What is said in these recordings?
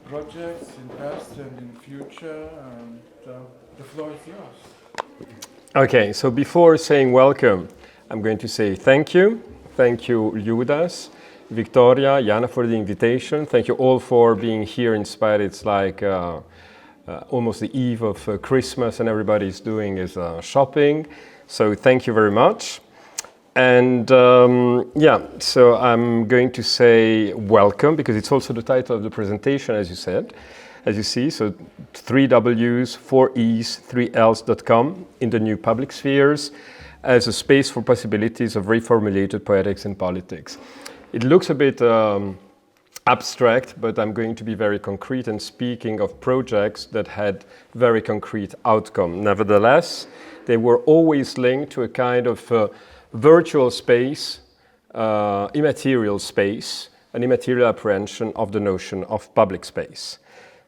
projects in past and in future, and the floor is yours. Okay, so before saying welcome, I'm going to say thank you. Thank you, Judas, Victoria, Jana, for the invitation. Thank you all for being here in spite it's like almost the eve of Christmas and everybody's doing is shopping. So thank you very much. And so I'm going to say welcome because it's also the title of the presentation, as you said, as you see. So 3 W's, 4 E's, 3 L's.com in the new public spheres as a space for possibilities of reformulated poetics and politics. It looks a bit abstract, but I'm going to be very concrete and speaking of projects that had very concrete outcome. Nevertheless, they were always linked to a kind of virtual space, immaterial space, an immaterial apprehension of the notion of public space.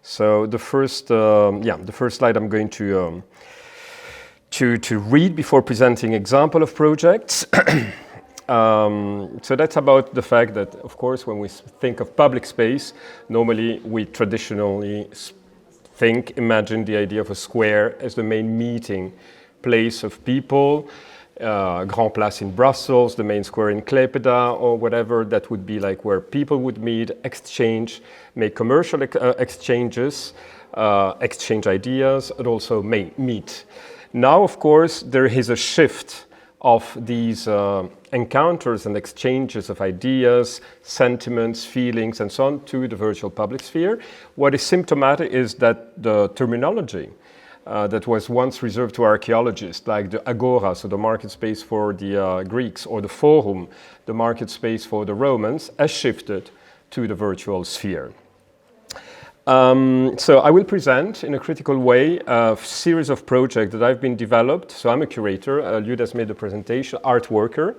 So the first slide I'm going to read before presenting example of projects. So that's about the fact that, of course, when we think of public space, normally we traditionally imagine the idea of a square as the main meeting place of people. Grand Place in Brussels, the main square in Klaipeda, or whatever, that would be like where people would meet, exchange, make commercial exchanges, exchange ideas, and also meet. Now, of course, there is a shift of these encounters and exchanges of ideas, sentiments, feelings, and so on to the virtual public sphere. What is symptomatic is that the terminology that was once reserved to archaeologists, like the Agora, so the market space for the Greeks, or the Forum, the market space for the Romans, has shifted to the virtual sphere. So I will present in a critical way a series of projects that I've been developed. So I'm a curator, Ludas made the presentation, art worker,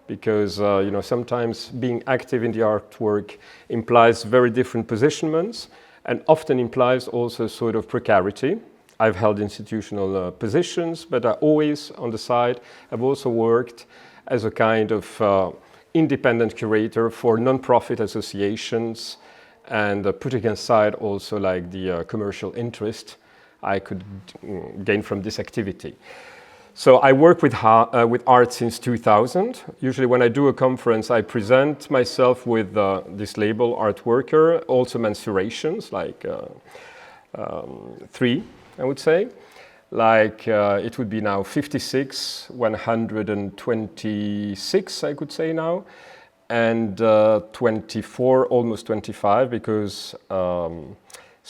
because sometimes being active in the artwork implies very different positionments and often implies also sort of precarity. I've held institutional positions, but I always, on the side, have also worked as a kind of independent curator for non-profit associations and putting aside also like the commercial interest I could gain from this activity. So I work with art since 2000. Usually when I do a conference, I present myself with this label, art worker, also mensurations, like 3. I would say, like it would be now 56, 126, I could say now, and 24, almost 25, because so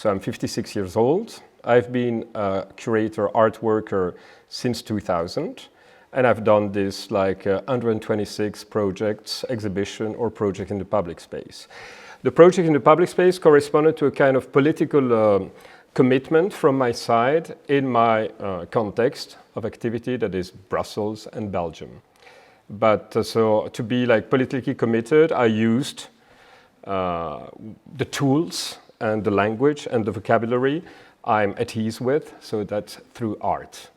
I'm 56 years old. I've been a curator, art worker since 2000, and I've done this like 126 projects, exhibition or project in the public space. The project in the public space corresponded to a kind of political commitment from my side in my context of activity, that is Brussels and Belgium. But so to be like politically committed, I used the tools and the language and the vocabulary I'm at ease with, so that's through art.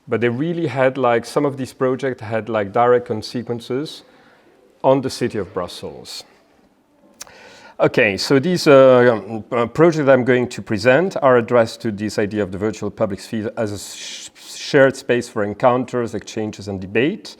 But they really had like, some of these projects had like direct consequences on the city of Brussels. Okay, so these projects I'm going to present are addressed to this idea of the virtual public sphere as a shared space for encounters, exchanges, and debate.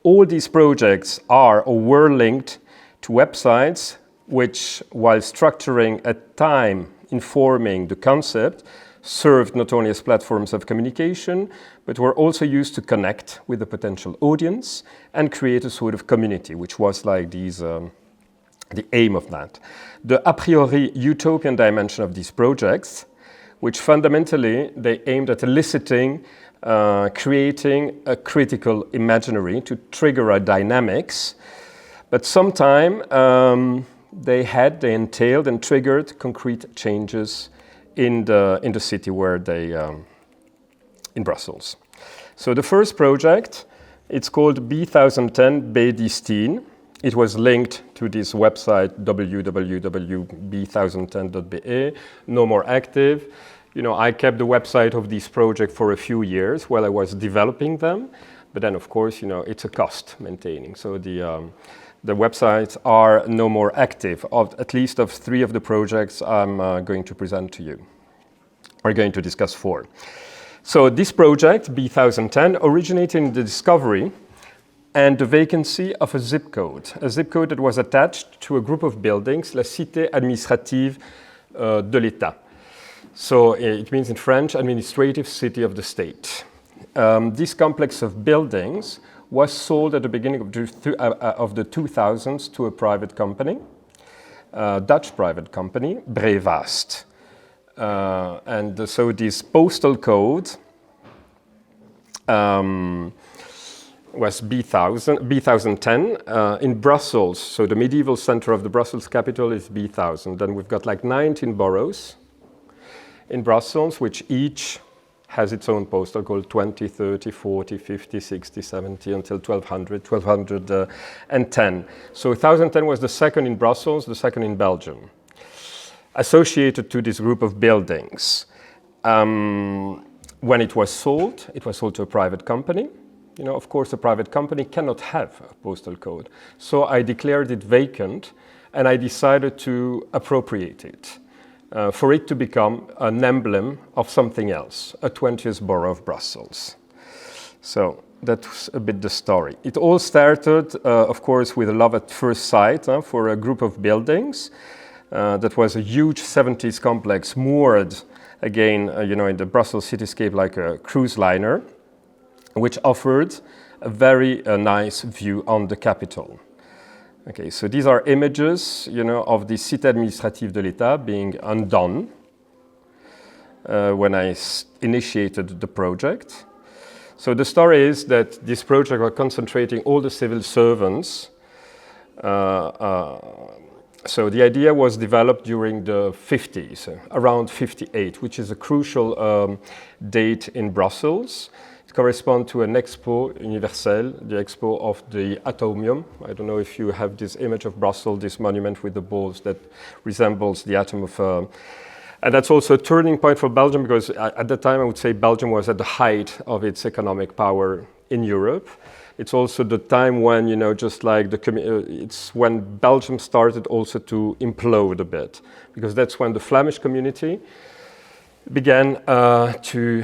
All these projects are or were linked to websites which, while structuring at time informing the concept, served not only as platforms of communication, but were also used to connect with the potential audience and create a sort of community, which was like these the aim of that. The a priori utopian dimension of these projects, which fundamentally they aimed at eliciting, creating a critical imaginary to trigger a dynamics, but sometime they entailed and triggered concrete changes in the city where they, in Brussels. So the first project, it's called B1010 B1010. It was linked to this website www.b1010.be, no more active. I kept the website of this project for a few years while I was developing them, but then of course, it's a cost maintaining. So the The websites are no more active, at least of 3 of the projects I'm going to present to you. We're going to discuss 4. So this project, B1010, originated in the discovery and the vacancy of a zip code that was attached to a group of buildings, la cité administrative de l'État. So it means in French, administrative city of the state. This complex of buildings was sold at the beginning of the 2000s to a private company, Dutch private company, Brevast. So this postal code was B1010 in Brussels. So the medieval center of the Brussels capital is B1000. Then we've got like 19 boroughs in Brussels, which each has its own postal code, 20, 30, 40, 50, 60, 70, until 1210. So 1010 was the second in Brussels, the second in Belgium, associated to this group of buildings. When it was sold to a private company. You know, of course, a private company cannot have a postal code. So I declared it vacant, and I decided to appropriate it. For it to become an emblem of something else, a 20th borough of Brussels. So that's a bit the story. It all started, of course, with a love at first sight for a group of buildings. That was a huge 70s complex moored, again, in the Brussels cityscape like a cruise liner, which offered a very nice view on the capital. Okay, so these are images, of the Cité administrative de l'État being undone when I initiated the project. So the story is that this project was concentrating all the civil servants. So the idea was developed during the 50s, around 58, which is a crucial date in Brussels. Correspond to an expo universelle, the expo of the atomium. I don't know if you have this image of Brussels, this monument with the balls that resembles the atom of... and that's also a turning point for Belgium, because at the time I would say Belgium was at the height of its economic power in Europe. It's also the time when, just like it's when Belgium started also to implode a bit, because that's when the Flemish community began to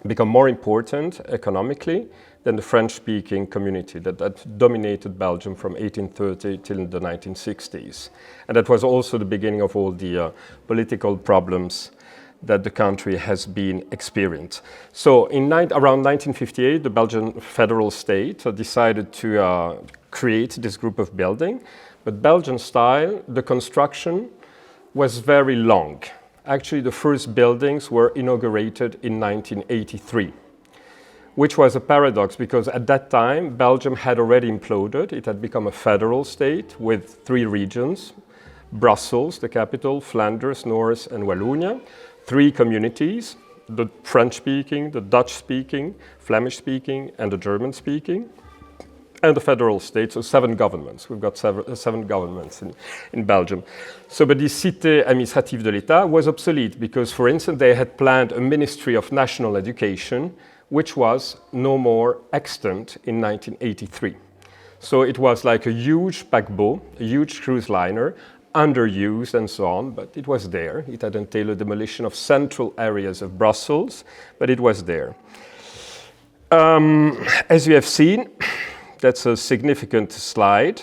become more important economically than the French-speaking community that dominated Belgium from 1830 till the 1960s. And that was also the beginning of all the political problems that the country has been experienced. So around 1958, the Belgian federal state decided to create this group of buildings. But Belgian style, the construction was very long. Actually, the first buildings were inaugurated in 1983, which was a paradox because at that time, Belgium had already imploded. It had become a federal state with 3 regions, Brussels, the capital, Flanders, North, and Wallonia, 3 communities, the French-speaking, the Dutch-speaking, Flemish-speaking, and the German-speaking, and the federal state, so 7 governments. We've got 7 governments in Belgium. So, but the Cité administrative de l'État was obsolete because, for instance, they had planned a Ministry of National Education, which was no more extant in 1983. So it was like a huge paquebot, a huge cruise liner, underused and so on, but it was there. It had entailed a demolition of central areas of Brussels, but it was there. As you have seen, that's a significant slide,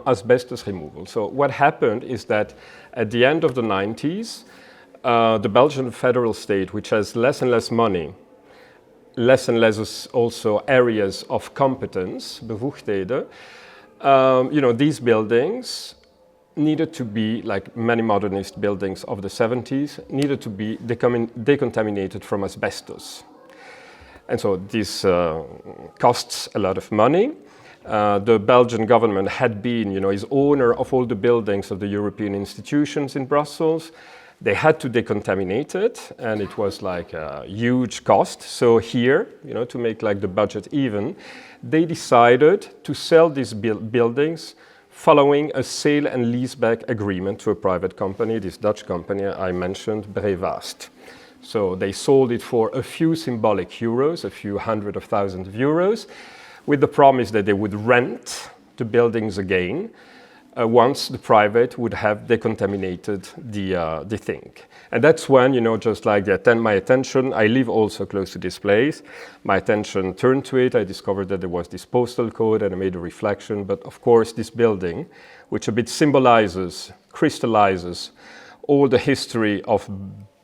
asbestos removal. So what happened is that at the end of the 90s, the Belgian federal state, which has less and less money, less and less also areas of competence, bevoegdheden, these buildings needed to be, like many modernist buildings of the 70s, needed to be decontaminated from asbestos. And so this costs a lot of money. The Belgian government had been, is owner of all the buildings of the European institutions in Brussels. They had to decontaminate it, and it was like a huge cost. So here, to make like the budget even, they decided to sell these buildings following a sale and leaseback agreement to a private company, this Dutch company I mentioned, Brevast. So they sold it for a few symbolic euros, a few hundred of thousands of euros, with the promise that they would rent the buildings again once the private would have decontaminated the thing. And that's when, just like my attention, I live also close to this place, my attention turned to it. I discovered that there was this postal code and I made a reflection. But of course, this building, which a bit symbolizes, crystallizes all the history of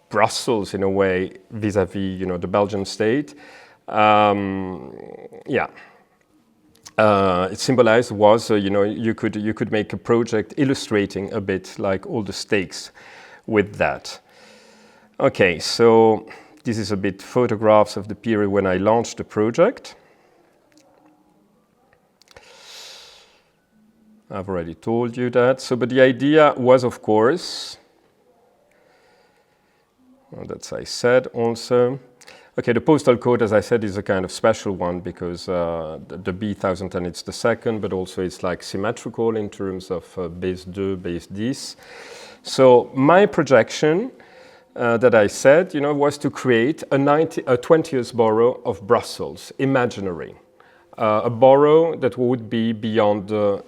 Brussels in a way vis-a-vis, the Belgian state, it symbolized was, you could make a project illustrating a bit like all the stakes with that. Okay, so this is a bit photographs of the period when I launched the project. I've already told you that. So, but the idea was, of course, well, that's I said also. Okay, the postal code, as I said, is a kind of special one because the B1010, it's the second, but also it's like symmetrical in terms of base 2, base 10. So my projection that I said, was to create a 20th borough of Brussels, imaginary. A borough that would be beyond the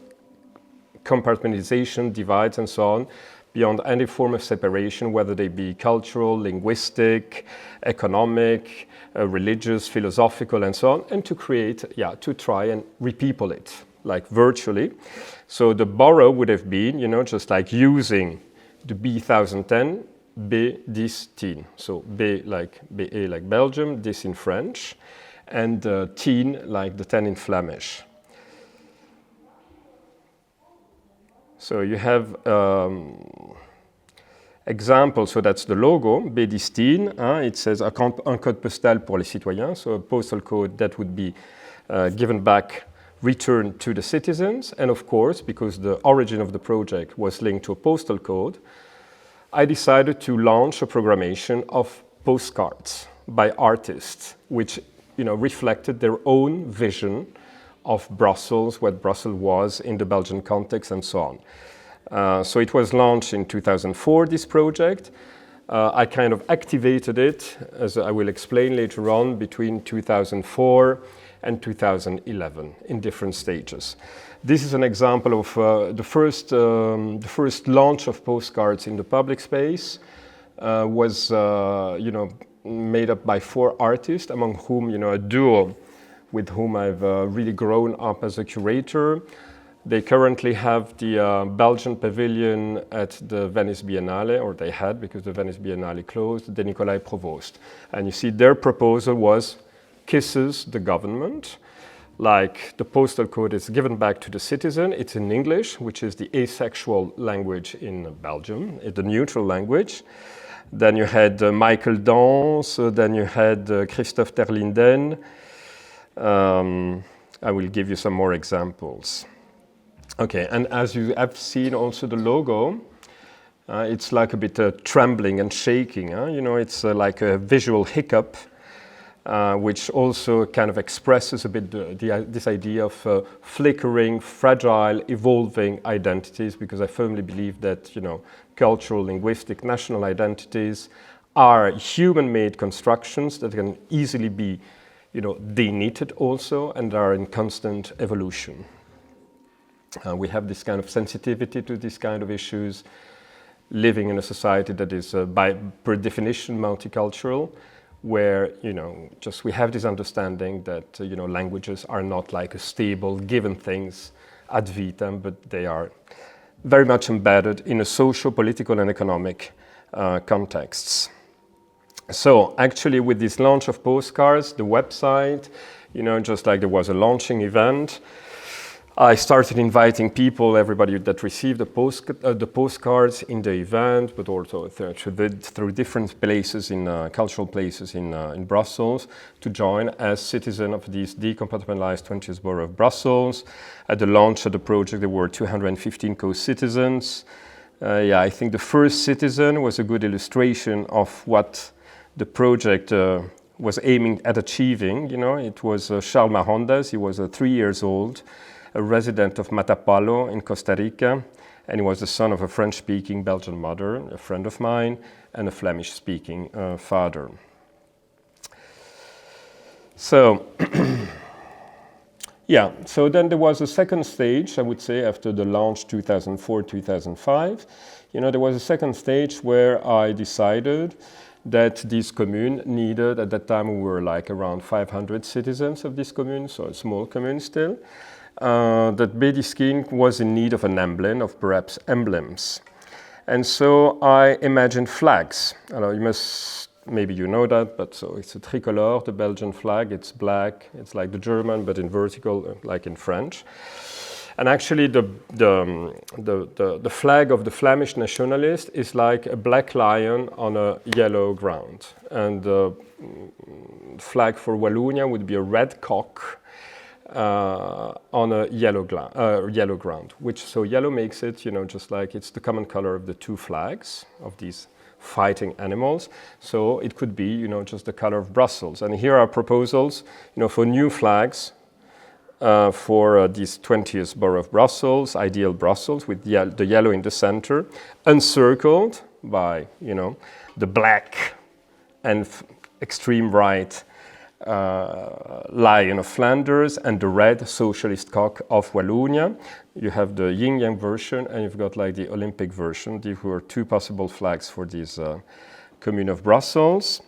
compartmentalization, divides and so on, beyond any form of separation, whether they be cultural, linguistic, economic, religious, philosophical, and so on, and to create, to try and repeople it, like virtually. So the borough would have been, just like using the B1010, B10. So B like BE like Belgium, 10 in French, and 10 like the 10 in Flemish. So you have examples, so that's the logo, B10, it says un code postal pour les citoyens, so a postal code that would be given back, returned to the citizens. And of course, because the origin of the project was linked to a postal code, I decided to launch a programmation of postcards by artists, which reflected their own vision of Brussels, what Brussels was in the Belgian context, and so on. So it was launched in 2004, this project. I kind of activated it, as I will explain later on, between 2004 and 2011 in different stages. This is an example of the first launch of postcards in the public space. Was made up by 4 artists, among whom a duo with whom I've really grown up as a curator. They currently have the Belgian pavilion at the Venice Biennale, or they had because the Venice Biennale closed, the Nicolai Provost. And you see their proposal was kisses the government, like the postal code is given back to the citizen. It's in English, which is the asexual language in Belgium, the neutral language. Then you had Michael Dance, then you had Christophe Terlinden. I will give you some more examples. Okay, and as you have seen also the logo, it's like a bit trembling and shaking. It's like a visual hiccup, which also kind of expresses a bit this idea of flickering, fragile, evolving identities, because I firmly believe that, cultural, linguistic, national identities are human-made constructions that can easily be, denited also, and are in constant evolution. We have this kind of sensitivity to these kind of issues, living in a society that is, per definition, multicultural, where, we have this understanding that, languages are not like a stable, given things ad vitam, but they are very much embedded in a social, political, and economic contexts. So actually, with this launch of postcards, the website, just like there was a launching event, I started inviting people, everybody that received the postcards in the event, but also through different places, cultural places in Brussels, to join as citizen of this decompartmentalized 20th borough of Brussels. At the launch of the project, there were 215 co-citizens. I think the first citizen was a good illustration of what the project was aiming at achieving. It was Charles Marondas. He was 3 years old, a resident of Matapalo in Costa Rica, and he was the son of a French-speaking Belgian mother, a friend of mine, and a Flemish-speaking father. So, Yeah, so then there was a second stage, I would say, after the launch 2004, 2005. There was a second stage where I decided that this commune needed, at that time we were like around 500 citizens of this commune, so a small commune still, that Bédiskin was in need of an emblem, of perhaps emblems. And so I imagined flags. Maybe you know that, but so it's a tricolore, the Belgian flag. It's black, it's like the German, but in vertical, like in French. And actually the flag of the Flemish nationalist is like a black lion on a yellow ground. And the flag for Wallonia would be a red cock on a yellow ground, so yellow makes it, just like it's the common color of the two flags of these fighting animals. So it could be, just the color of Brussels. And here are proposals, for new flags for this 20th borough of Brussels, ideal Brussels, with the yellow in the center, encircled by, the black and extreme right lion of Flanders and the red socialist cock of Wallonia. You have the yin-yang version and you've got like the Olympic version. These were two possible flags for this commune of Brussels.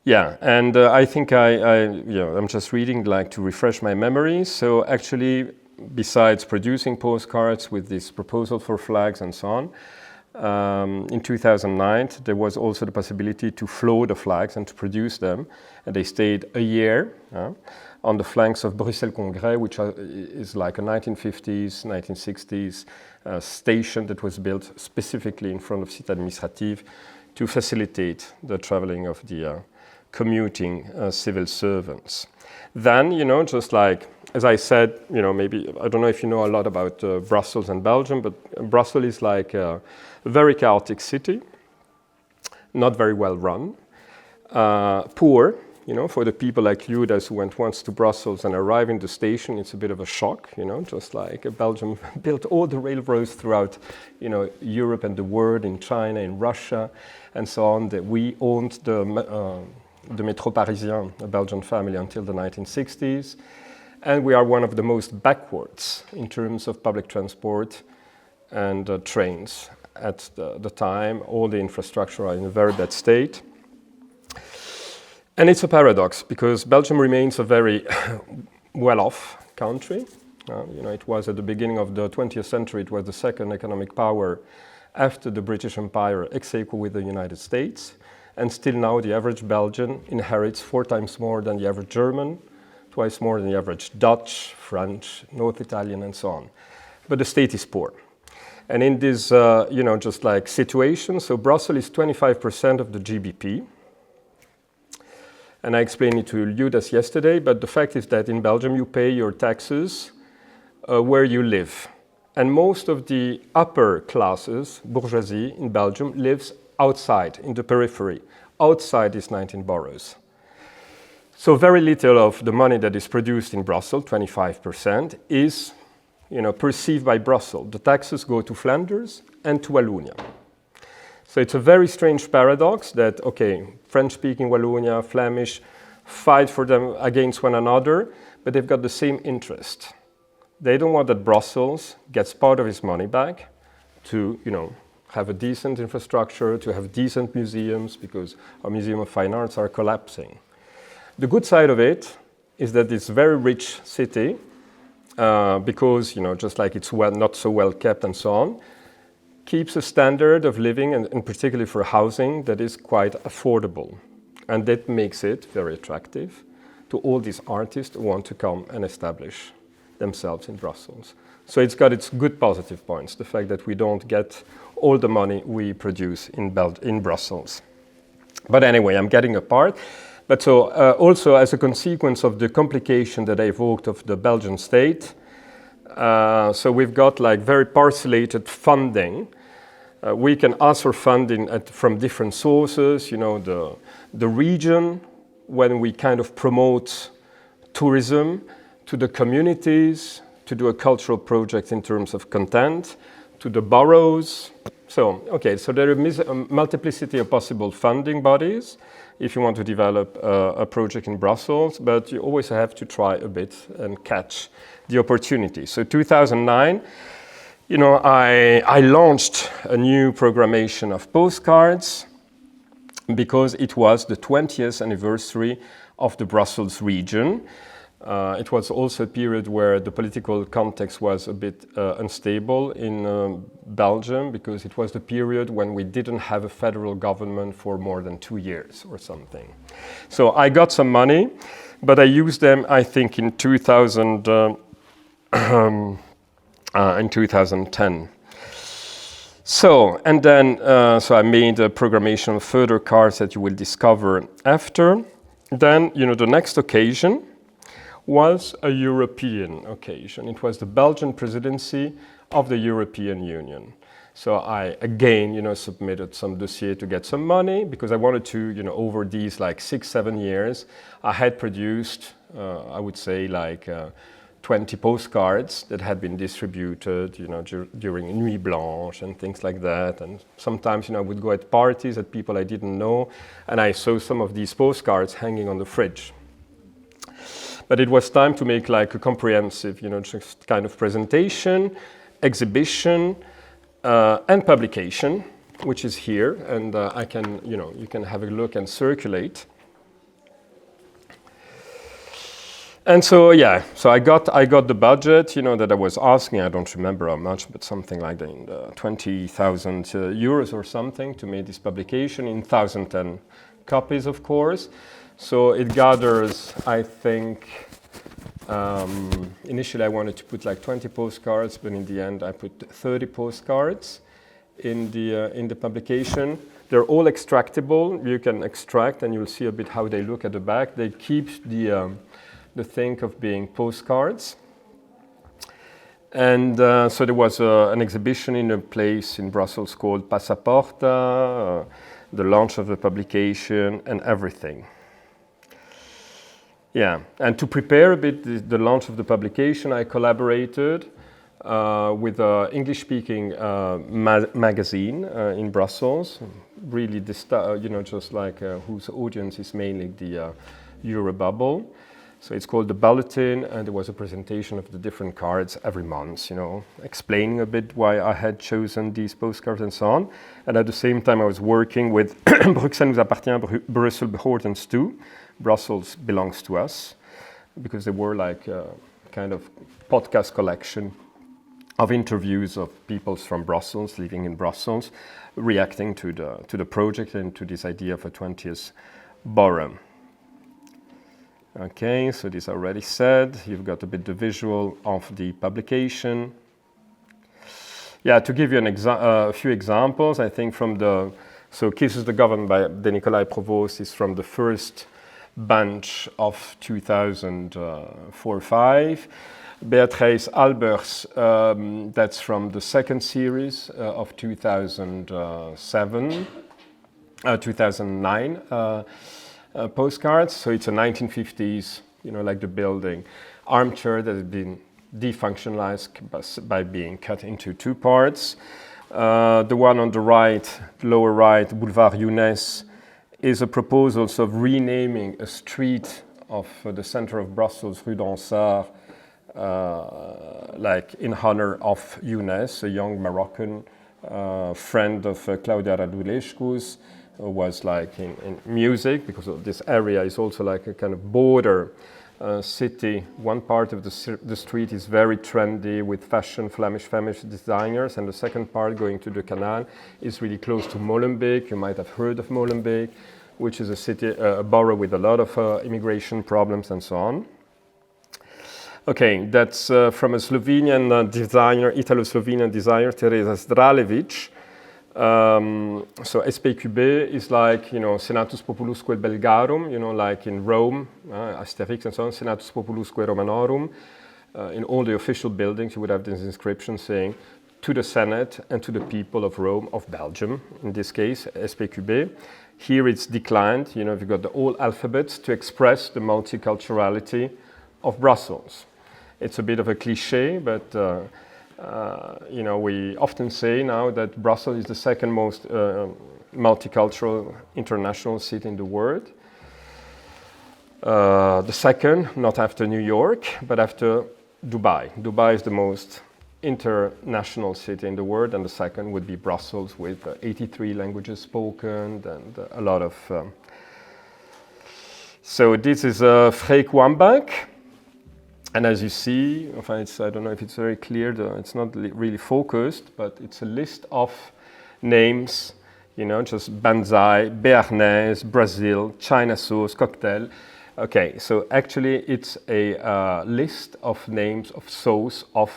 Yeah, and I think I'm just reading like to refresh my memory. So actually, besides producing postcards with this proposal for flags and so on, in 2009, there was also the possibility to flow the flags and to produce them. And they stayed a year on the flanks of Bruxelles Congrès, which is like a 1950s, 1960s station that was built specifically in front of Cité Administrative to facilitate the traveling of the commuting civil servants. Then, just like, as I said, maybe, I don't know if you know a lot about Brussels and Belgium, but Brussels is like a very chaotic city, not very well run, poor, for the people like you who went once to Brussels and arrive in the station, it's a bit of a shock, just like Belgium built all the railroads throughout, Europe and the world, in China, in Russia, and so on, that we owned the Métro Parisien, a Belgian family, until the 1960s. And we are one of the most backwards in terms of public transport and trains at the time. All the infrastructure are in a very bad state. And it's a paradox because Belgium remains a very well-off country. It was at the beginning of the 20th century, it was the second economic power after the British Empire, ex aequo with the United States. And still now the average Belgian inherits 4 times more than the average German, twice more than the average Dutch, French, North Italian, and so on. But the state is poor. And in this, just like situation, so Brussels is 25% of the GDP. And I explained it to you this yesterday, but the fact is that in Belgium you pay your taxes where you live. And most of the upper classes, bourgeoisie in Belgium, lives outside, in the periphery, outside these 19 boroughs. So very little of the money that is produced in Brussels, 25%, is perceived by Brussels. The taxes go to Flanders and to Wallonia. So it's a very strange paradox that, French-speaking Wallonia, Flemish, fight for them against one another, but they've got the same interest. They don't want that Brussels gets part of its money back to, have a decent infrastructure, to have decent museums, because our Museum of Fine Arts are collapsing. The good side of it is that it's a very rich city, because, just like it's not so well kept and so on, keeps a standard of living, and particularly for housing, that is quite affordable. And that makes it very attractive to all these artists who want to come and establish themselves in Brussels. So it's got its good positive points, the fact that we don't get all the money we produce in Brussels. But anyway, I'm getting apart. But so also as a consequence of the complication that I evoked of the Belgian state, so we've got like very parcellated funding. We can ask for funding from different sources, the region, when we kind of promote tourism, to the communities, to do a cultural project in terms of content, to the boroughs. So, okay, so there is a multiplicity of possible funding bodies if you want to develop a project in Brussels, but you always have to try a bit and catch the opportunity. So 2009, you know, I launched a new programmation of postcards because it was the 20th anniversary of the Brussels region. It was also a period where the political context was a bit unstable in Belgium, because it was the period when we didn't have a federal government for more than 2 years or something. So I got some money, but I used them, I think, in 2010. So, and then, so I made a programmation of further cards that you will discover after. Then, you know, the next occasion was a European occasion. It was the Belgian presidency of the European Union. So I, again, you know, submitted some dossier to get some money, because I wanted to, you know, over these like 6-7 years, I had produced, I would say, like 20 postcards that had been distributed, you know, during Nuit Blanche and things like that. And sometimes, you know, I would go at parties at people I didn't know, and I saw some of these postcards hanging on the fridge. But it was time to make like a comprehensive, you know, just kind of presentation, exhibition, and publication, which is here. And I can, you know, you can have a look and circulate. And so, yeah, so I got the budget, you know, that I was asking. I don't remember how much, but something like that, in the 20,000 euros or something, to make this publication in 1,010 copies, of course. So it gathers, I think, initially I wanted to put like 20 postcards, but in the end I put 30 postcards in the publication. They're all extractable. You can extract, and you'll see a bit how they look at the back. They keep the thing of being postcards. And so there was an exhibition in a place in Brussels called Passaporta, the launch of the publication and everything. Yeah, and to prepare a bit the launch of the publication, I collaborated with an English-speaking magazine in Brussels, really, you know, just like whose audience is mainly the Eurobubble. So it's called The Bulletin, and there was a presentation of the different cards every month, you know, explaining a bit why I had chosen these postcards and so on. And at the same time, I was working with Bruxelles nous appartient, Brussels behoort ons toe. Brussels belongs to us, because they were like a kind of podcast collection of interviews of people from Brussels, living in Brussels, reacting to the project and to this idea of a 20th borough. Okay, so this already said. You've got a bit the visual of the publication. Yeah, to give you a few examples, I think from the, so Kisses the Government by De Nicolai Provost is from the first bunch of 2004-5. Beatrice Albers, that's from the second series of 2009 postcards. So it's a 1950s, you know, like the building, armchair that has been defunctionalized by being cut into two parts. The one on the right, lower right, Boulevard Younes, is a proposal of renaming a street of the center of Brussels, Rue d'Ansart, like in honor of Younes, a young Moroccan friend of Claudia Radulescu's, who was like in music, because this area is also like a kind of border city. One part of the street is very trendy with Flemish designers, and the second part going to the canal is really close to Molenbeek. You might have heard of Molenbeek, which is a city, a borough with a lot of immigration problems and so on. Okay, that's from a Slovenian designer, Italo-Slovenian designer, Teresa Zdralevic. So SPQB is like, you know, Senatus Populusque Belgarum, you know, like in Rome, Asterix and so on, Senatus Populusque Romanorum. In all the official buildings, you would have this inscription saying, to the Senate and to the people of Rome, of Belgium, in this case, SPQB. Here it's declined, you know, you've got the whole alphabets to express the multiculturality of Brussels. It's a bit of a cliche, but we often say now that Brussels is the second most multicultural international city in the world. The second, not after New York, but after Dubai. Dubai is the most international city in the world, and the second would be Brussels with 83 languages spoken and a lot of... So this is Freek Wambach, and as you see, I don't know if it's very clear, it's not really focused, but it's a list of names, just Banzai, Béarnaise, Brazil, China sauce, cocktail. Okay, so actually it's a list of names of sauce of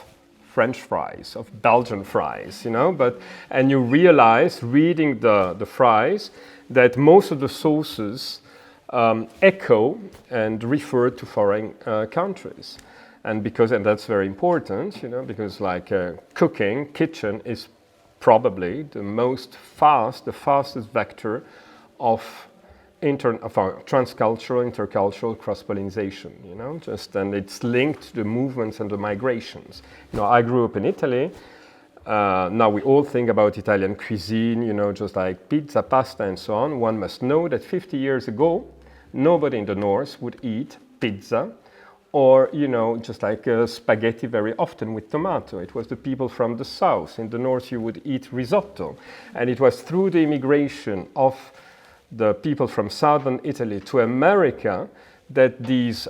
French fries, of Belgian fries, and you realize reading the fries that most of the sauces echo and refer to foreign countries. And that's very important, because cooking, kitchen is probably the fastest vector of transcultural, intercultural cross-pollination, and it's linked to the movements and the migrations. I grew up in Italy. Now we all think about Italian cuisine, just like pizza, pasta, and so on. One must know that 50 years ago, nobody in the north would eat pizza or, just like spaghetti very often with tomato. It was the people from the south. In the north, you would eat risotto. And it was through the immigration of the people from southern Italy to America that these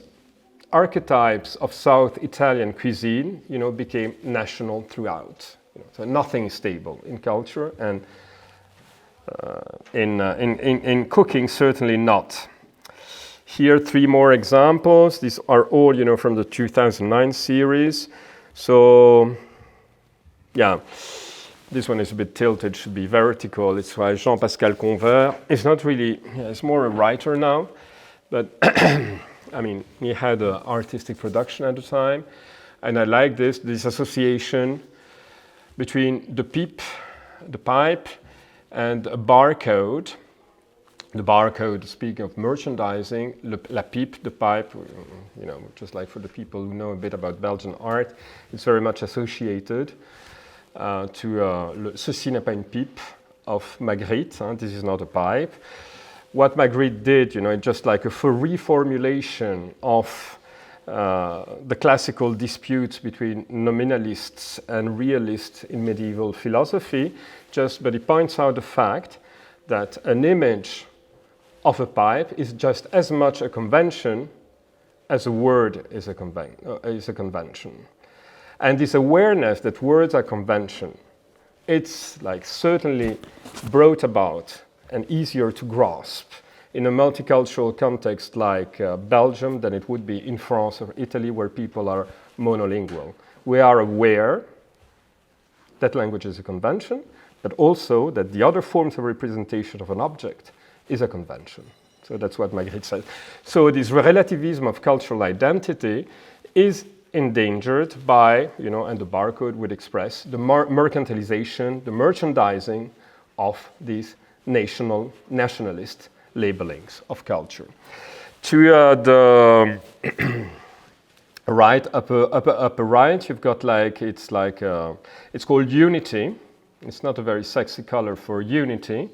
archetypes of South Italian cuisine, became national throughout. So nothing is stable in culture, and in cooking, certainly not. Here, 3 more examples. These are all, from the 2009 series. So, yeah. This one is a bit tilted, should be vertical. It's by Jean-Pascal Convert. It's not really, it's more a writer now, but he had an artistic production at the time. And I like this association between the pipe, and a barcode. The barcode, speaking of merchandising, la pipe, the pipe, just like for the people who know a bit about Belgian art, it's very much associated to Ceci n'est pas une pipe of Magritte. This is not a pipe. What Magritte did, just like a reformulation of the classical disputes between nominalists and realists in medieval philosophy, but he points out the fact that an image of a pipe is just as much a convention as a word is a convention. And this awareness that words are convention, it's certainly brought about and easier to grasp in a multicultural context like Belgium than it would be in France or Italy, where people are monolingual. We are aware that language is a convention, but also that the other forms of representation of an object is a convention. So that's what Magritte says. So this relativism of cultural identity is endangered by, and the barcode would express the mercantilization, the merchandising of these nationalist labelings of culture. To the right, upper right, you've got it's called Unity. It's not a very sexy color for Unity,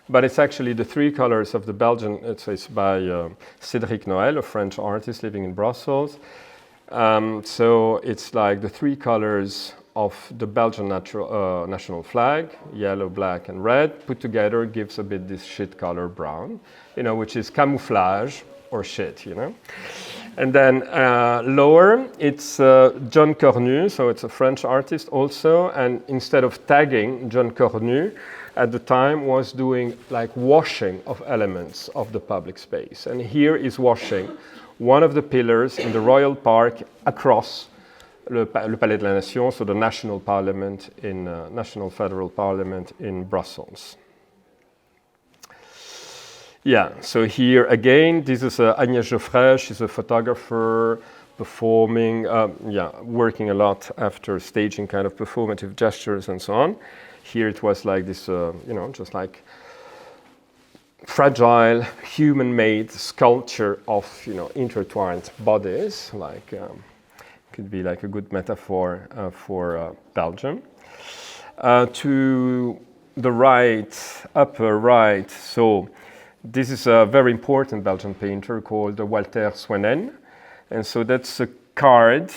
but it's actually the 3 colors of the Belgian, it's by Cédric Noël, a French artist living in Brussels. So it's like the 3 colors of the Belgian national flag, yellow, black, and red, put together gives a bit this shit color brown, which is camouflage or shit, And then lower, it's John Cornu, so it's a French artist also, and instead of tagging, John Cornu at the time was doing washing of elements of the public space. And here is washing one of the pillars in the Royal Park across le Palais de la Nation, so the national parliament National Federal Parliament in Brussels. Yeah, so here again, this is Agnès Geoffrey. She's a photographer, performing, working a lot after staging kind of performative gestures and so on. Here it was like this, just like fragile, human-made sculpture of, intertwined bodies, could be like a good metaphor for Belgium. To the right, upper right, so this is a very important Belgian painter called Walter Swaenen. And so that's a card,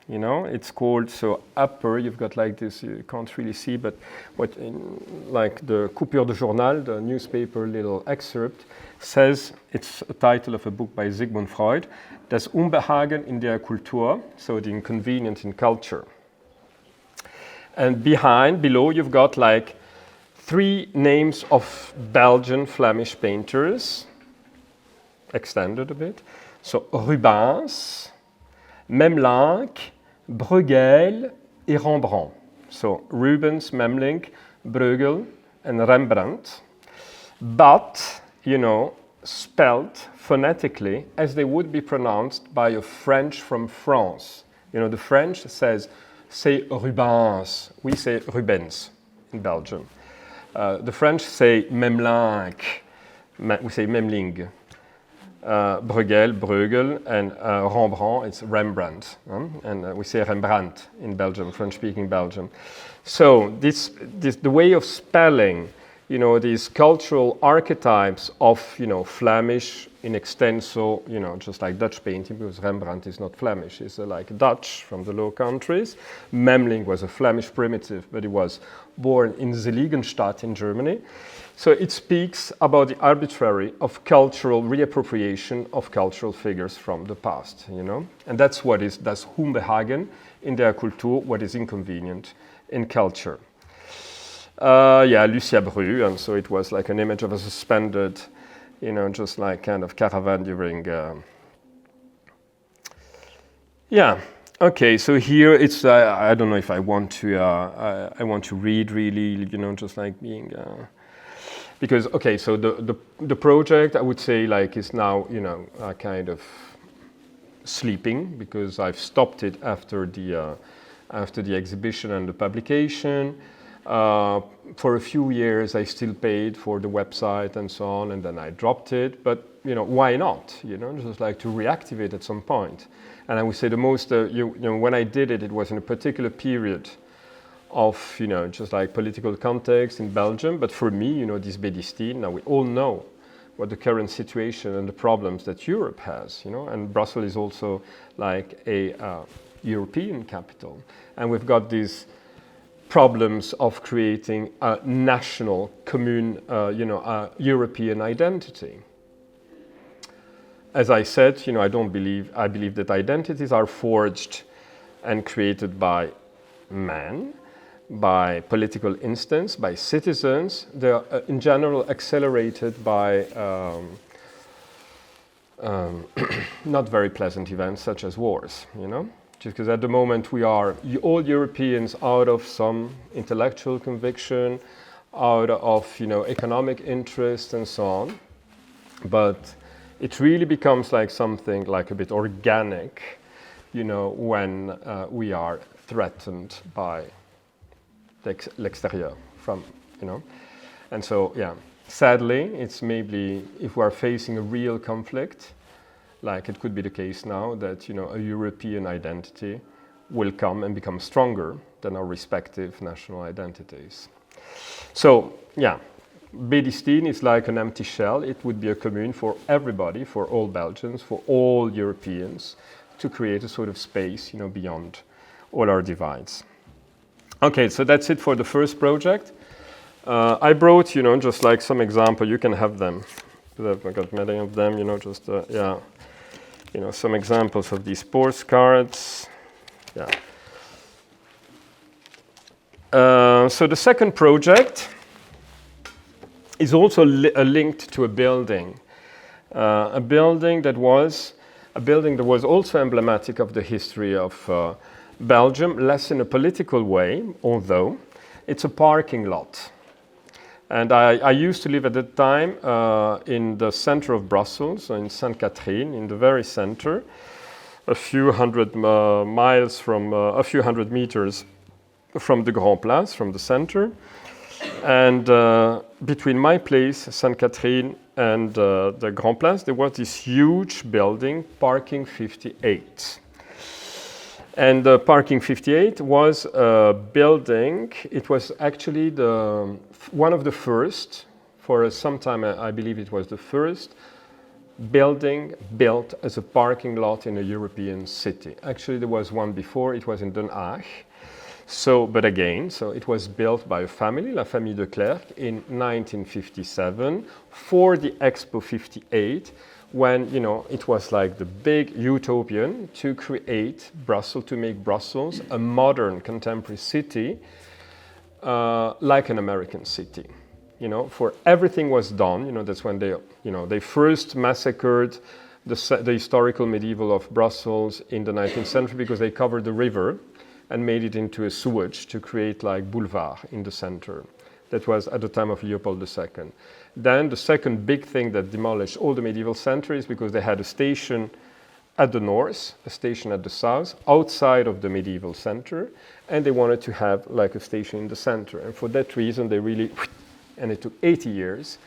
you know, it's called, so upper, you've got like this, you can't really see, but what in, like the Coupure de Journal, the newspaper little excerpt, says, it's a title of a book by Sigmund Freud, Das Unbehagen in der Kultur, so the inconvenience in culture. And below, you've got like 3 names of Belgian Flemish painters, extended a bit. So Rubens, Memling, Bruegel, and Rembrandt. So Rubens, Memling, Bruegel, and Rembrandt. But, you know, spelled phonetically as they would be pronounced by a French from France. You know, the French say Rubens, we say Rubens in Belgium. The French say Memling, we say Memling. Bruegel, and Rembrandt, it's Rembrandt. And we say Rembrandt in Belgium, French-speaking Belgium. So the way of spelling, you know, these cultural archetypes of, you know, Flemish in extenso, you know, just like Dutch painting, because Rembrandt is not Flemish, he's like Dutch from the Low Countries. Memling was a Flemish primitive, but he was born in Seligenstadt in Germany. So it speaks about the arbitrary of cultural reappropriation of cultural figures from the past, you know? And that's what is das Unbehagen in der Kultur, what is inconvenient in culture. Lucia Bru, and so it was like an image of a suspended, you know, just like kind of caravan during, okay, so here it's, I don't know if I want to read really, you know, just like being, because, okay, so the project, I would say, like, is now, you know, kind of sleeping, because I've stopped it after the exhibition and the publication. For a few years, I still paid for the website and so on, and then I dropped it. But, you know, why not? You know, just like to reactivate at some point. And I would say the most, you know, when I did it, it was in a particular period of, you know, just like political context in Belgium. But for me, you know, this Bédistine, now we all know what the current situation and the problems that Europe has, you know, and Brussels is also like a European capital. And we've got these problems of creating a national, commune, European identity. As I said, you know, I believe that identities are forged and created by man, by political instance, by citizens. They are in general accelerated by not very pleasant events such as wars, you know? Just because at the moment we are all Europeans out of some intellectual conviction, out of, you know, economic interest and so on. But it really becomes like something like a bit organic, you know, when we are threatened by l'extérieur from, you know. And so, yeah, sadly, it's maybe if we are facing a real conflict, like it could be the case now that, you know, a European identity will come and become stronger than our respective national identities. So, yeah, Bédistine is like an empty shell. It would be a commune for everybody, for all Belgians, for all Europeans, to create a sort of space, you know, beyond all our divides. Okay, so that's it for the first project. I brought, you know, just like some example. You can have them. I've got many of them, you know, just, yeah. You know, some examples of these postcards. Yeah. So the second project is also linked to a building that was also emblematic of the history of Belgium, less in a political way, although it's a parking lot. And I used to live at that time in the center of Brussels, in Sainte-Catherine, in the very center, a few hundred meters from the Grand Place, from the center. And between my place, Sainte-Catherine, and the Grand Place, there was this huge building, Parking 58. And Parking 58 was a building. It was actually one of the first, for some time I believe it was the first building built as a parking lot in a European city. Actually there was one before, it was in Den Haag. So, but again, so it was built by a family, La Famille de Klerk, in 1957 for the Expo 58, when, you know, it was like the big utopian to create Brussels, to make Brussels a modern contemporary city, like an American city. You know, for everything was done, you know, that's when they, you know, they first massacred the historical medieval of Brussels in the 19th century because they covered the river and made it into a sewage to create like boulevard in the center. That was at the time of Leopold II. Then the second big thing that demolished all the medieval center is because they had a station at the north, a station at the south, outside of the medieval center, and they wanted to have like a station in the center. And for that reason, they really, and it took 80 years,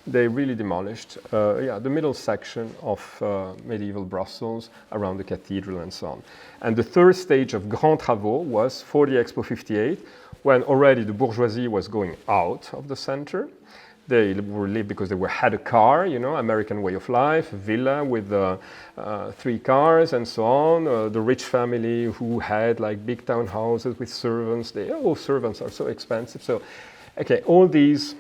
they really demolished the middle section of medieval Brussels around the cathedral and so on. And the third stage of Grand Travaux was for the Expo 58, when already the bourgeoisie was going out of the center. They were lived because they had a car, you know, American way of life, villa with 3 cars and so on. The rich family who had like big townhouses with servants. Servants are so expensive. So, okay, all these.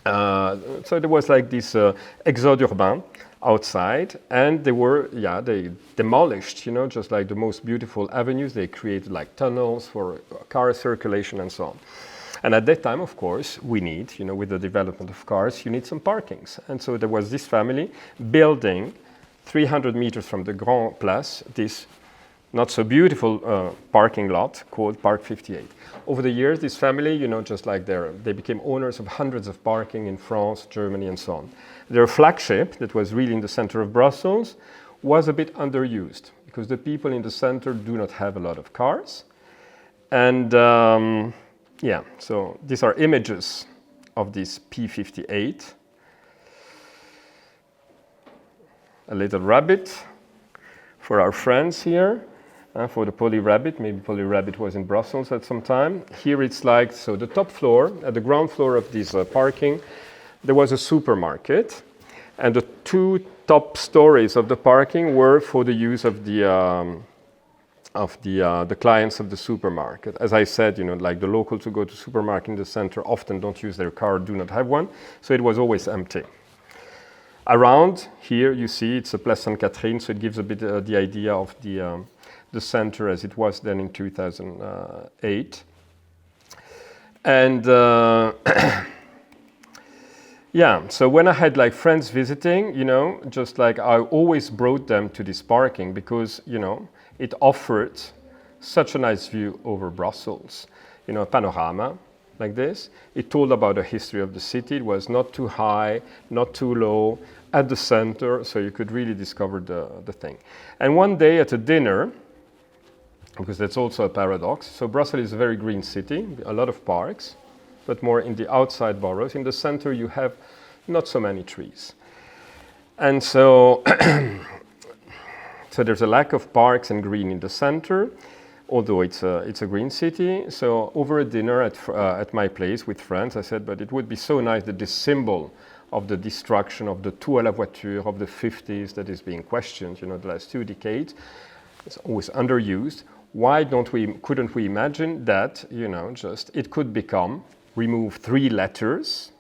So there was like this exode urbain outside, and they demolished, you know, just like the most beautiful avenues. They created like tunnels for car circulation and so on. And at that time, of course, we need, you know, with the development of cars, you need some parkings. And so there was this family building 300 meters from the Grand Place, this not so beautiful parking lot called Park 58. Over the years, this family, you know, just like they became owners of hundreds of parking in France, Germany, and so on. Their flagship, that was really in the center of Brussels, was a bit underused because the people in the center do not have a lot of cars. And so these are images of this P58. A little rabbit for our friends here. For the Polly Rabbit, maybe Polly Rabbit was in Brussels at some time. Here it's like, so the top floor, at the ground floor of this parking, there was a supermarket, and the 2 top stories of the parking were for the use of the clients of the supermarket. As I said, you know, like the locals who go to supermarket in the center often don't use their car, do not have one, so it was always empty. Around here, you see it's a Place Sainte-Catherine, so it gives a bit the idea of the center as it was then in 2008. And so when I had like friends visiting, you know, just like I always brought them to this parking because, you know, it offered such a nice view over Brussels. You know, a panorama like this. It told about the history of the city. It was not too high, not too low, at the center, so you could really discover the thing. And one day at a dinner, because that's also a paradox. So Brussels is a very green city, a lot of parks, but more in the outside boroughs. In the center, you have not so many trees. And so, so there's a lack of parks and green in the center, although it's a green city. So over a dinner at my place with friends, I said, but it would be so nice that this symbol of the destruction of the tout à la voiture of the 50s that is being questioned, you know, the last 2 decades, it's always underused. Why couldn't we imagine that, you know, just it could become, remove 3 letters,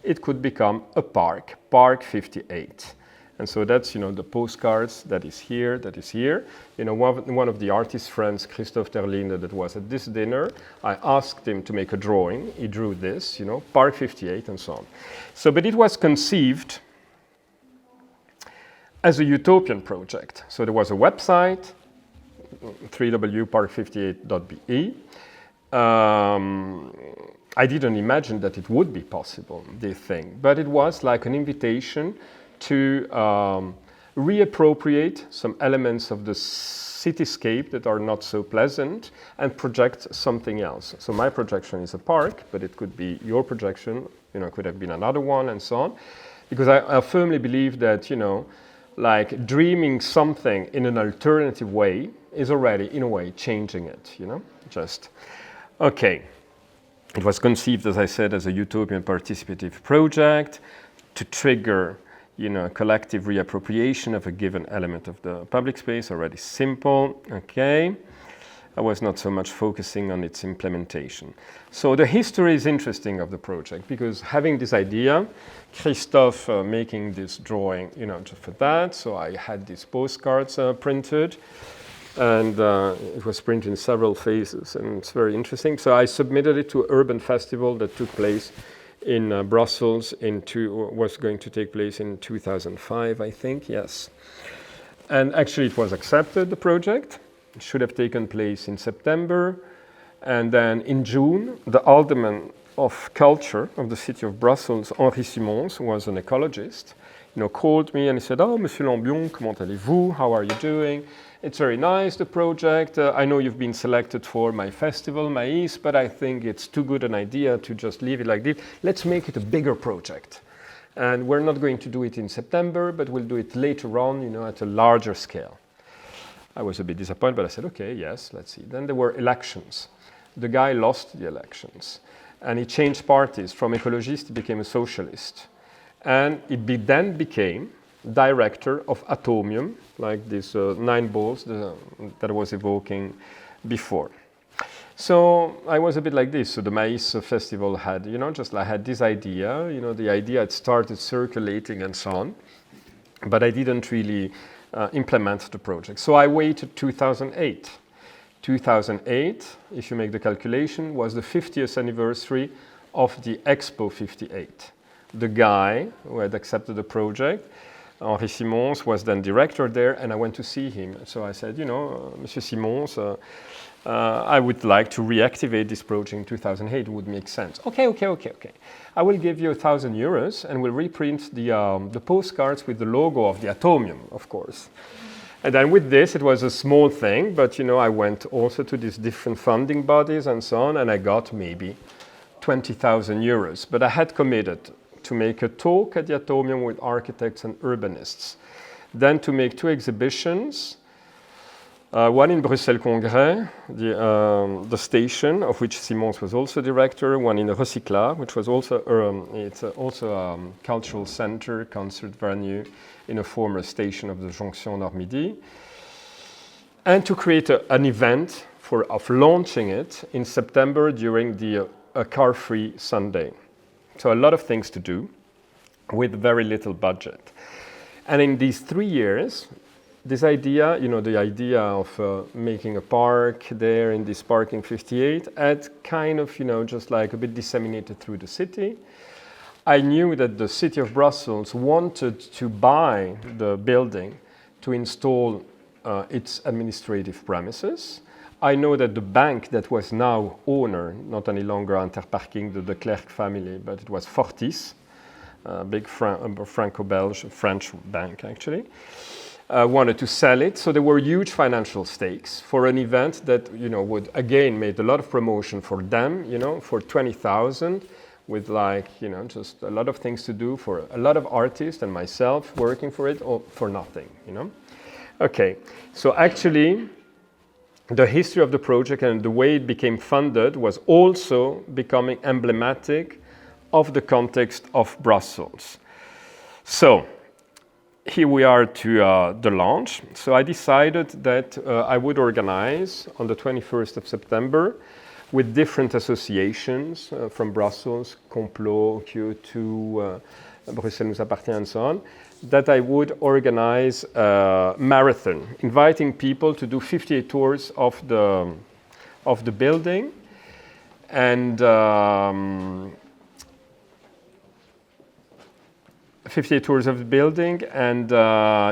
it could become a park, Park 58. And so that's, you know, the postcards that is here. You know, one of the artist friends, Christophe Terlinde, that was at this dinner, I asked him to make a drawing. He drew this, you know, Park 58 and so on. So, but it was conceived as a utopian project. So there was a website, www.park58.be. I didn't imagine that it would be possible, this thing, but it was like an invitation to reappropriate some elements of the cityscape that are not so pleasant and project something else. So my projection is a park, but it could be your projection, you know, it could have been another one and so on. Because I firmly believe that, you know, like dreaming something in an alternative way is already, in a way, changing it, you know, just, okay. It was conceived, as I said, as a utopian participative project to trigger, you know, collective reappropriation of a given element of the public space, already simple, okay. I was not so much focusing on its implementation. So the history is interesting of the project because having this idea, Christophe making this drawing, you know, just for that. So I had these postcards printed, and it was printed in several phases, and it's very interesting. So I submitted it to an urban festival that took place in Brussels. Was going to take place in 2005, I think. Yes, and actually it was accepted. The project. It should have taken place in September, and then in June, the Alderman of Culture of the city of Brussels, Henri Simons, who was an ecologist, you know, called me and he said, "Oh, Monsieur Lambion, comment allez-vous? How are you doing? It's very nice, the project. I know you've been selected for my festival, Maïs, but I think it's too good an idea to just leave it like this. Let's make it a bigger project. And we're not going to do it in September, but we'll do it later on, you know, at a larger scale." I was a bit disappointed, but I said, okay, yes, let's see. Then there were elections. The guy lost the elections, and he changed parties. From ecologist, he became a socialist. And he then became director of Atomium, like these 9 balls that I was evoking before. So I was a bit like this. So the Maïs festival had, you know, just I had this idea, you know, the idea had started circulating and so on, but I didn't really implement the project. So I waited 2008. 2008, if you make the calculation, was the 50th anniversary of the Expo 58. The guy who had accepted the project, Henri Simons, was then director there, and I went to see him. So I said, you know, Monsieur Simons, I would like to reactivate this project in 2008. It would make sense. Okay. I will give you €1,000 and we'll reprint the postcards with the logo of the Atomium, of course. And then with this, it was a small thing, but you know, I went also to these different funding bodies and so on, and I got maybe €20,000. But I had committed to make a talk at the Atomium with architects and urbanists, then to make 2 exhibitions. One in Bruxelles Congrès, the station of which Simons was also director. One in Recycla, which was also it's also a cultural center, concert venue in a former station of the Jonction Nord-Midi. And to create an event of launching it in September during the car-free Sunday. So a lot of things to do with very little budget. And in these 3 years, this idea, you know, the idea of making a park there in this parking 58 had kind of, you know, just like a bit disseminated through the city. I knew that the city of Brussels wanted to buy the building to install its administrative premises. I know that the bank that was now owner, not any longer Interparking, the Clerc family, but it was Fortis, a big Franco-Belge, French bank actually, wanted to sell it. So there were huge financial stakes for an event that, you know, would again made a lot of promotion for them, you know, for 20,000, with like, you know, just a lot of things to do for a lot of artists and myself working for it, or for nothing, you know. Okay, so actually the history of the project and the way it became funded was also becoming emblematic of the context of Brussels. So here we are to the launch. So I decided that I would organize on the 21st of September with different associations from Brussels, Complot, Q2, Bruxelles nous appartient, and so on, that I would organize a marathon, inviting people to do 58 tours of the building, and 58 tours of the building, and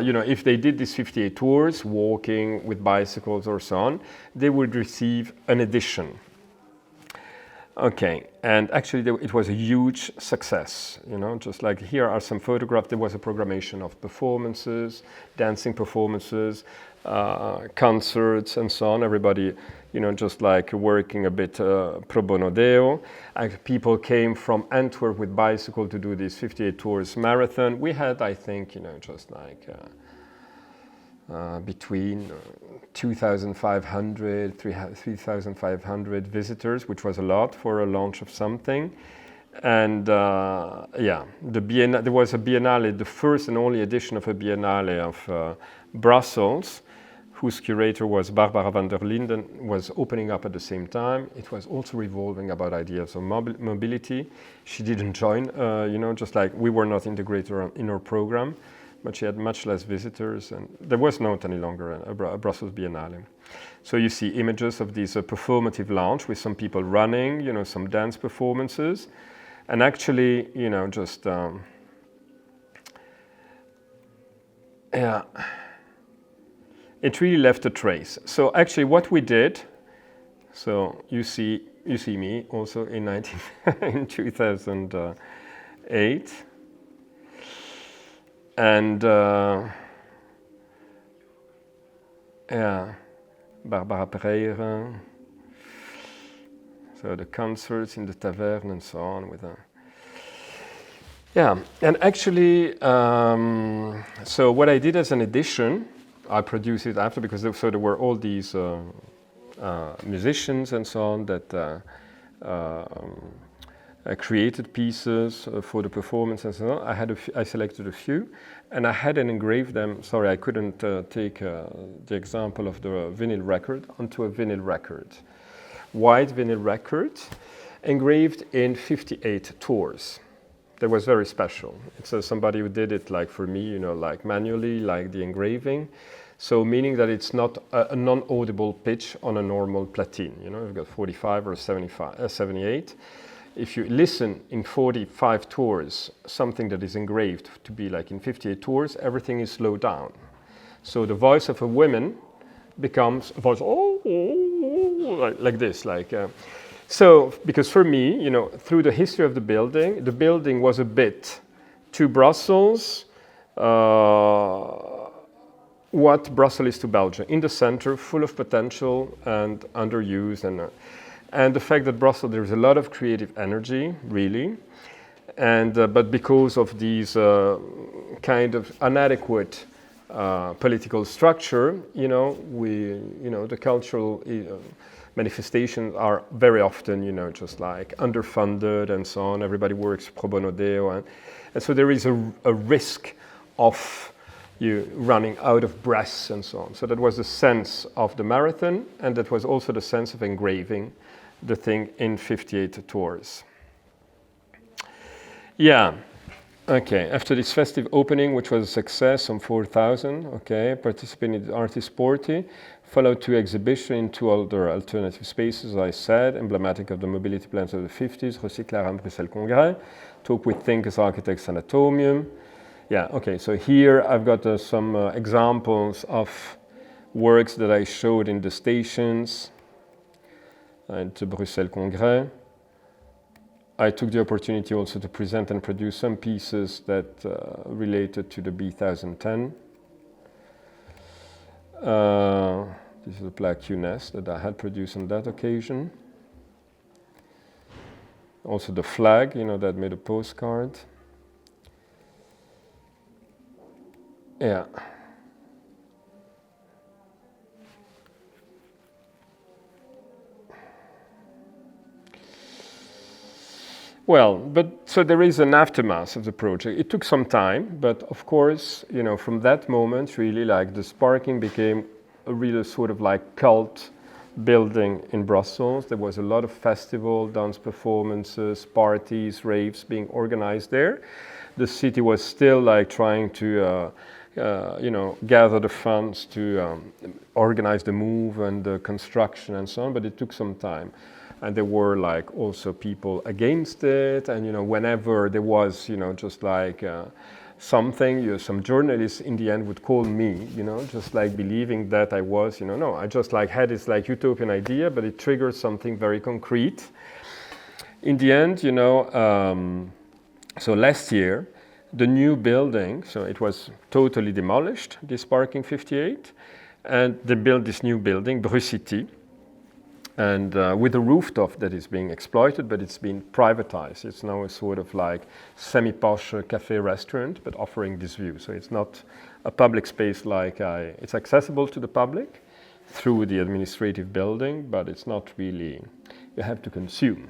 you know, if they did these 58 tours, walking with bicycles or so on, they would receive an edition. Okay, and actually it was a huge success, you know, just like here are some photographs. There was a programmation of performances, dancing performances, concerts and so on. Everybody, you know, just like working a bit pro bono deo. People came from Antwerp with bicycle to do this 58 tours marathon. We had, I think, you know, just like between 2,500, 3,500 visitors, which was a lot for a launch of something. And yeah, there was a biennale, the first and only edition of a biennale of Brussels, whose curator was Barbara van der Linden, was opening up at the same time. It was also revolving about ideas of mobility. She didn't join, just like we were not integrated in our program, but she had much less visitors, and there was not any longer a Brussels Biennale. So you see images of this performative lounge with some people running, some dance performances, and actually, just yeah, it really left a trace. So actually, what we did, so you see me also in 2008, and yeah, Barbara Pereira. So the concerts in the tavern and so on with yeah, and actually, so what I did as an edition, I produced it after because there were all these musicians and so on that created pieces for the performance and so on. I selected a few, and I had engraved them. Sorry, I couldn't take the example of the vinyl record onto a vinyl record. White vinyl record, engraved in 58 tours. That was very special. It's somebody who did it like for me, like manually, like the engraving. So meaning that it's not a non-audible pitch on a normal platine. You've got 45 or 78. If you listen in 45 tours, something that is engraved to be like in 58 tours, everything is slowed down. So the voice of a woman becomes a voice, like this, so because for me, through the history of the building was a bit to Brussels, what Brussels is to Belgium, in the center, full of potential and underused, and the fact that Brussels, there is a lot of creative energy, really, and but because of these kind of inadequate political structure, the cultural manifestations are very often, just like underfunded and so on. Everybody works pro bono deo, and so there is a risk of you running out of breaths and so on. So that was the sense of the marathon, and that was also the sense of engraving the thing in 58 tours. Yeah. Okay, after this festive opening, which was a success on 4,000, participating in the Artist Party, followed 2 exhibitions in 2 other alternative spaces, as I said, emblematic of the mobility plans of the 50s, Recyclage and Bruxelles Congrès, talk with thinkers, architects, anatomium. Yeah, okay, so here I've got some examples of works that I showed in the stations at Bruxelles Congrès. I took the opportunity also to present and produce some pieces that related to the B1010. This is a plaque UNES that I had produced on that occasion. Also the flag, that made a postcard. Yeah. Well, so there is an aftermath of the project. It took some time, but of course, from that moment, really like the Sparking became a real sort of like cult building in Brussels. There was a lot of festival, dance performances, parties, raves being organized there. The city was still like trying to, gather the funds to organize the move and the construction and so on, but it took some time. And there were like also people against it, and whenever there was just like something, some journalists in the end would call me, just like believing that I was, no, I just like had this like utopian idea, but it triggered something very concrete. In the end, so last year, the new building, so it was totally demolished, this Parking 58, and they built this new building, Brucity, and with a rooftop that is being exploited, but it's been privatized. It's now a sort of like semi-posh cafe restaurant, but offering this view. So it's not a public space like it's accessible to the public through the administrative building, but it's not really, you have to consume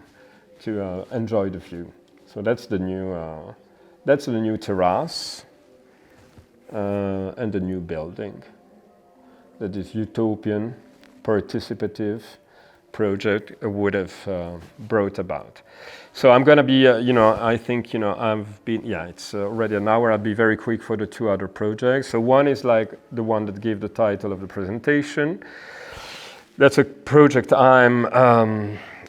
to enjoy the view. So that's the new terrace and the new building. That is utopian, participative project would have brought about. So I'm going to be, I think, I've been, it's already an hour. I'll be very quick for the two other projects. So one is like the one that gave the title of the presentation. That's a project I'm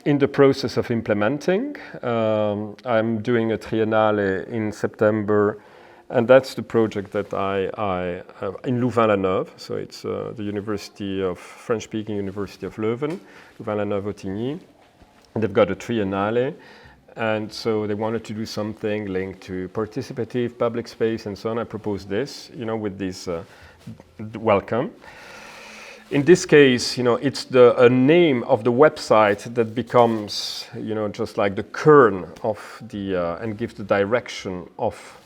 in the process of implementing. I'm doing a triennale in September, and that's the project that I in Louvain-la-Neuve. So it's the French-speaking University of Leuven, Louvain-la-Neuve-Autigny. They've got a triennale, and so they wanted to do something linked to participative public space and so on. I proposed this, with this welcome. In this case, it's a name of the website that becomes, just like the kern of and gives the direction of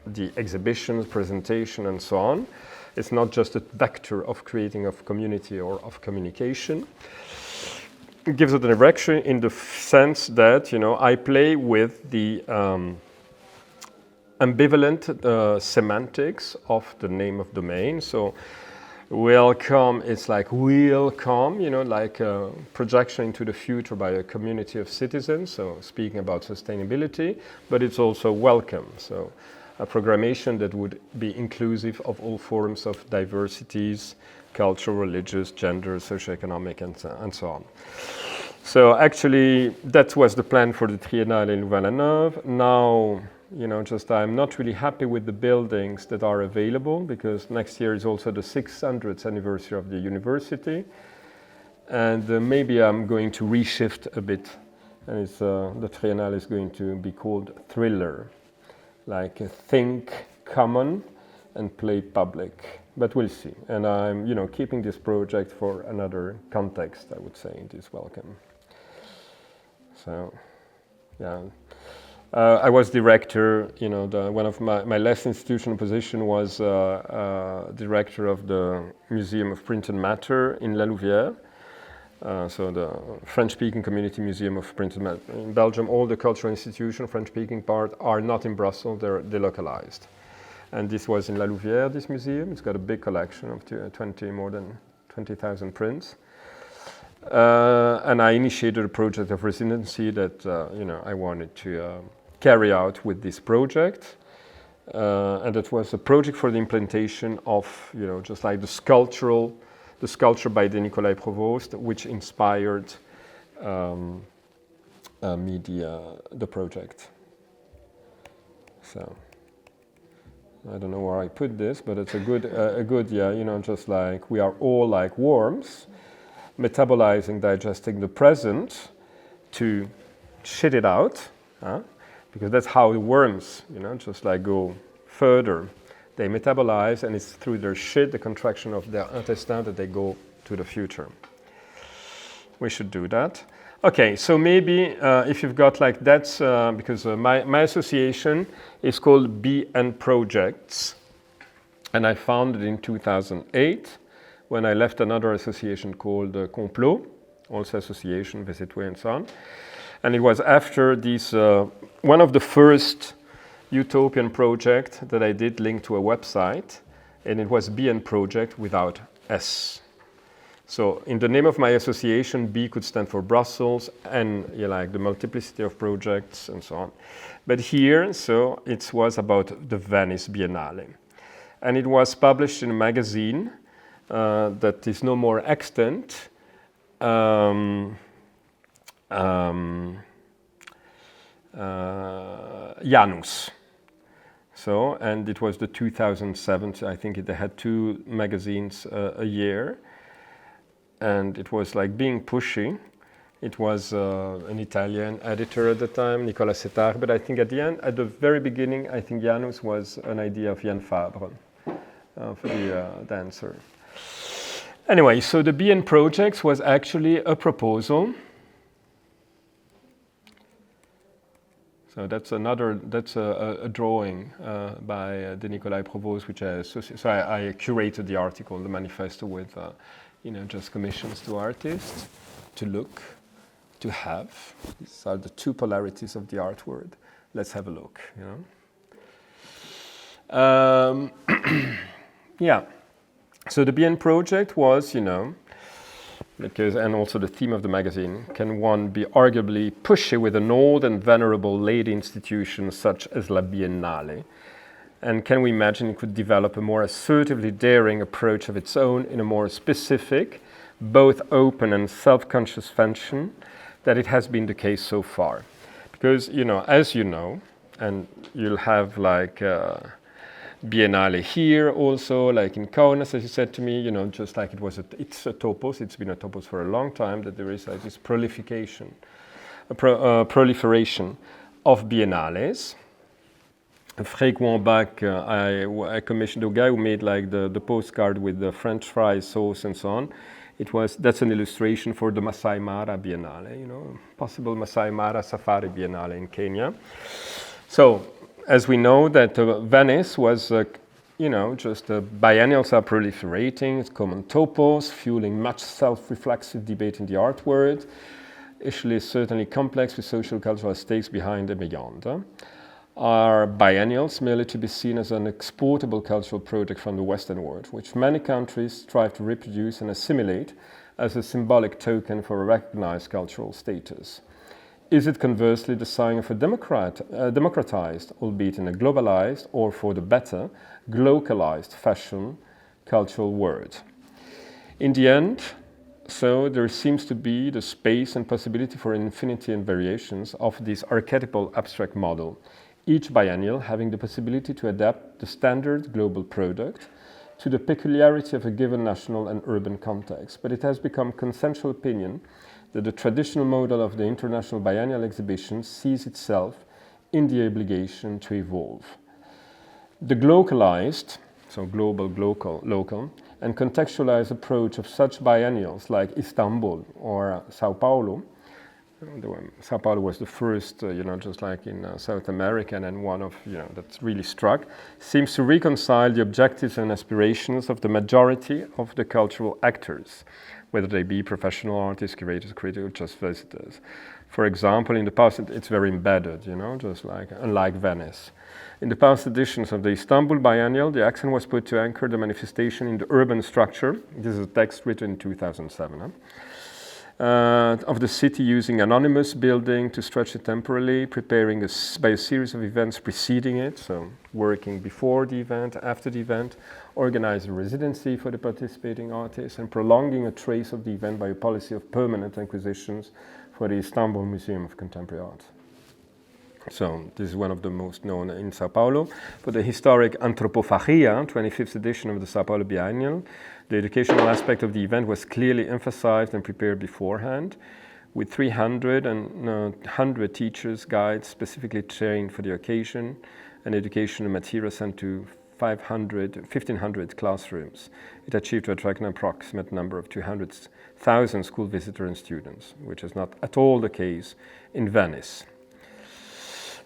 the exhibitions, presentation, and so on. It's not just a vector of creating of community or of communication. It gives it a direction in the sense that, I play with the ambivalent semantics of the name of domain. So welcome, it's like will come, like a projection into the future by a community of citizens, so speaking about sustainability, but it's also welcome. So a programmation that would be inclusive of all forms of diversities, cultural, religious, gender, socioeconomic, and so on. So actually, that was the plan for the Triennale in Louvain-la-Neuve. Now, I'm not really happy with the buildings that are available, because next year is also the 600th anniversary of the university. And maybe I'm going to reshift a bit. And the Triennale is going to be called Thriller. Like think common and play public, but we'll see. And I'm, keeping this project for another context, I would say, it is welcome. So, yeah. I was director, one of my last institutional position was director of the Museum of Print and Matter in La Louvière. So the French-speaking community museum of print and matter. In Belgium, all the cultural institutions, French-speaking part, are not in Brussels, they're delocalized. And this was in La Louvière, this museum. It's got a big collection of more than 20,000 prints. And I initiated a project of residency that, I wanted to carry out with this project. And that was a project for the implementation of, just like the sculpture by the Nicolas Provost, which inspired the project. So I don't know where I put this, but it's a good, just like we are all like worms, metabolizing, digesting the present to shit it out, because that's how the worms, just like go further. They metabolize, and it's through their shit, the contraction of their intestine, that they go to the future. We should do that. Okay, so maybe if you've got like that's because my association is called BN Projects, and I founded in 2008 when I left another association called Complot, also association, Visitway, and so on. And it was after this one of the first utopian project that I did link to a website, and it was BN Project without S. So in the name of my association, B could stand for Brussels, and like the multiplicity of projects and so on. But here, so it was about the Venice Biennale. And it was published in a magazine that is no more extant. Janus. So, and it was the 2007, I think they had 2 magazines a year. And it was like being pushy. It was an Italian editor at the time, Nicolas Settar, but I think at the very beginning, I think Janus was an idea of Jan Fabre, for the dancer. Anyway, so the BN Projects was actually a proposal. So that's a drawing by de Nicolai Provost, which I curated the article, the manifesto, with just commissions to artists to look, to have. These are the two polarities of the art world. Let's have a look. Yeah. So the BN project was, and also the theme of the magazine, can one be arguably pushy with an old and venerable late institution such as La Biennale? And can we imagine it could develop a more assertively daring approach of its own in a more specific, both open and self-conscious fashion that it has been the case so far? Because, as you know, and you'll have like Biennale here also, like in Kaunas, as you said to me, just like it's a topos, it's been a topos for a long time, that there is like this proliferation of biennales. Frequent back, I commissioned a guy who made like the postcard with the French fries sauce and so on. That's an illustration for the Masai Mara Biennale, possible Masai Mara Safari Biennale in Kenya. So, as we know that Venice was, just biennials are proliferating, it's common topos, fueling much self-reflexive debate in the art world. Issue is certainly complex with social cultural stakes behind and beyond. Are biennials merely to be seen as an exportable cultural product from the Western world, which many countries strive to reproduce and assimilate as a symbolic token for a recognized cultural status? Is it conversely the sign of a democratized, albeit in a globalized, or for the better, glocalized fashion cultural world? In the end, so there seems to be the space and possibility for infinity and variations of this archetypal abstract model, each biennial having the possibility to adapt the standard global product to the peculiarity of a given national and urban context. But it has become consensual opinion that the traditional model of the international biennial exhibition sees itself in the obligation to evolve. The glocalized, so global, local, and contextualized approach of such biennials like Istanbul or Sao Paulo. Sao Paulo was the first, just like in South America, and one of, that really struck, seems to reconcile the objectives and aspirations of the majority of the cultural actors, whether they be professional artists, curators, critics, or just visitors. For example, in the past, it's very embedded, just like, unlike Venice. In the past editions of the Istanbul Biennial, the accent was put to anchor the manifestation in the urban structure. This is a text written in 2007. Of the city using anonymous building to stretch it temporally, preparing by a series of events preceding it, so working before the event, after the event, organizing residency for the participating artists, and prolonging a trace of the event by a policy of permanent acquisitions for the Istanbul Museum of Contemporary Art. So this is one of the most known in Sao Paulo. For the historic Anthropophagia, 25th edition of the Sao Paulo Biennial, the educational aspect of the event was clearly emphasized and prepared beforehand, with 300 and 100 teachers, guides specifically trained for the occasion, and educational material sent to 1,500 classrooms. It achieved to attract an approximate number of 200,000 school visitors and students, which is not at all the case in Venice.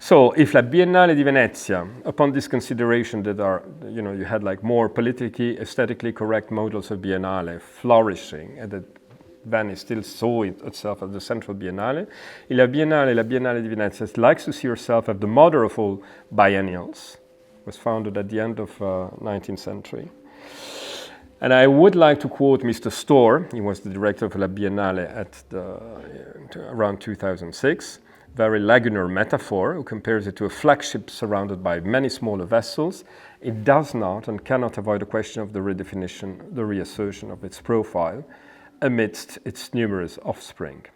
So, if La Biennale di Venezia, upon this consideration that you had like more politically, aesthetically correct models of Biennale flourishing, and that Venice still saw itself as the central Biennale, La Biennale di Venezia likes to see herself as the mother of all biennials, was founded at the end of 19th century. And I would like to quote Mr. Storr. He was the director of La Biennale at around 2006. Very lagunar metaphor, who compares it to a flagship surrounded by many smaller vessels. It does not and cannot avoid the question of the redefinition, the reassertion of its profile amidst its numerous offspring.